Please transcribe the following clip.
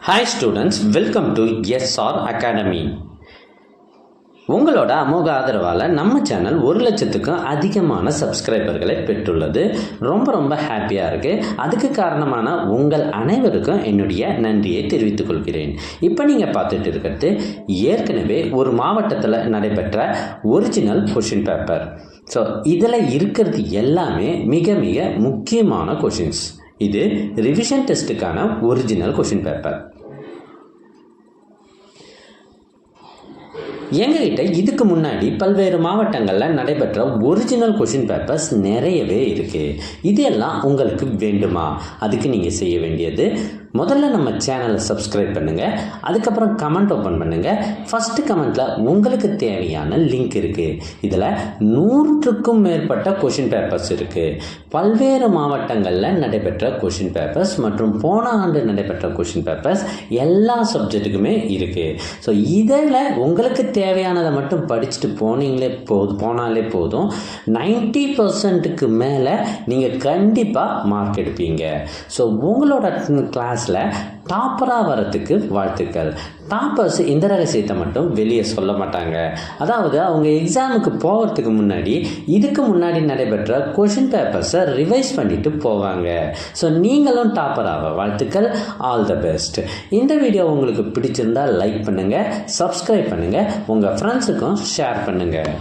Hi students, welcome to SR Academy. உங்களோட அமோக ஆதரவால் நம்ம சேனல் 1 லட்சத்துக்கும் அதிகமான சப்ஸ்கிரைபர்களை பெற்றுள்ளது. ரொம்ப ஹாப்பியாக இருக்குது. அதுக்கு காரணமான உங்கள் அனைவருக்கும் என்னுடைய நன்றியை தெரிவித்துக் கொள்கிறேன். இப்போ நீங்கள் பார்த்துட்டு இருக்கிறது ஏற்கனவே ஒரு மாவட்டத்தில் நடைபெற்ற ஒரிஜினல் கொஷின் பேப்பர். ஸோ இதில் இருக்கிறது எல்லாமே மிக முக்கியமான கொஷின்ஸ். இது ரிவிஷன் டெஸ்ட்டுக்கான ஒரிஜினல் கொஷின் பேப்பர். எங்ககிட்ட இதுக்கு முன்னாடி பல்வேறு மாவட்டங்களில் நடைபெற்ற ஒரிஜினல் கொஷின் பேப்பர்ஸ் நிறையவே இருக்குது. இதெல்லாம் உங்களுக்கு வேண்டுமா? அதுக்கு நீங்கள் செய்ய வேண்டியது முதல்ல நம்ம சேனலை சப்ஸ்கிரைப் பண்ணுங்கள். அதுக்கப்புறம் கமெண்ட் ஓப்பன் பண்ணுங்கள். ஃபஸ்ட்டு கமெண்ட்டில் உங்களுக்கு தேவையான லிங்க் இருக்குது. இதில் 100க்கும் மேற்பட்ட கொஷின் பேப்பர்ஸ் இருக்குது. பல்வேறு மாவட்டங்களில் நடைபெற்ற கொஷின் பேப்பர்ஸ் மற்றும் போன ஆண்டு நடைபெற்ற கொஷின் பேப்பர்ஸ் எல்லா சப்ஜெக்ட்டுக்குமே இருக்குது. ஸோ இதில் உங்களுக்கு தேவையானதை மட்டும் படிச்சுட்டு போனாலே போதும். 90% மேலே நீங்கள் கண்டிப்பாக மார்க் எடுப்பீங்க. ஸோ உங்களோட கிளாஸில் டாப்பராக வரத்துக்கு வாழ்த்துக்கள். டாப்பர்ஸ் இந்த ரகசியத்தை மட்டும் வெளியே சொல்ல மாட்டாங்க. அதாவது அவங்க எக்ஸாமுக்கு போகிறதுக்கு முன்னாடி இதுக்கு முன்னாடி நடைபெற்ற கொஷின் பேப்பர்ஸை ரிவைஸ் பண்ணிட்டு போவாங்க. ஸோ நீங்களும் டாப்பராக வாழ்த்துக்கள். All the best. இந்த வீடியோ உங்களுக்கு பிடிச்சிருந்தால் லைக் பண்ணுங்கள், சப்ஸ்கிரைப் பண்ணுங்கள், உங்கள் ஃப்ரெண்ட்ஸுக்கும் ஷேர் பண்ணுங்கள்.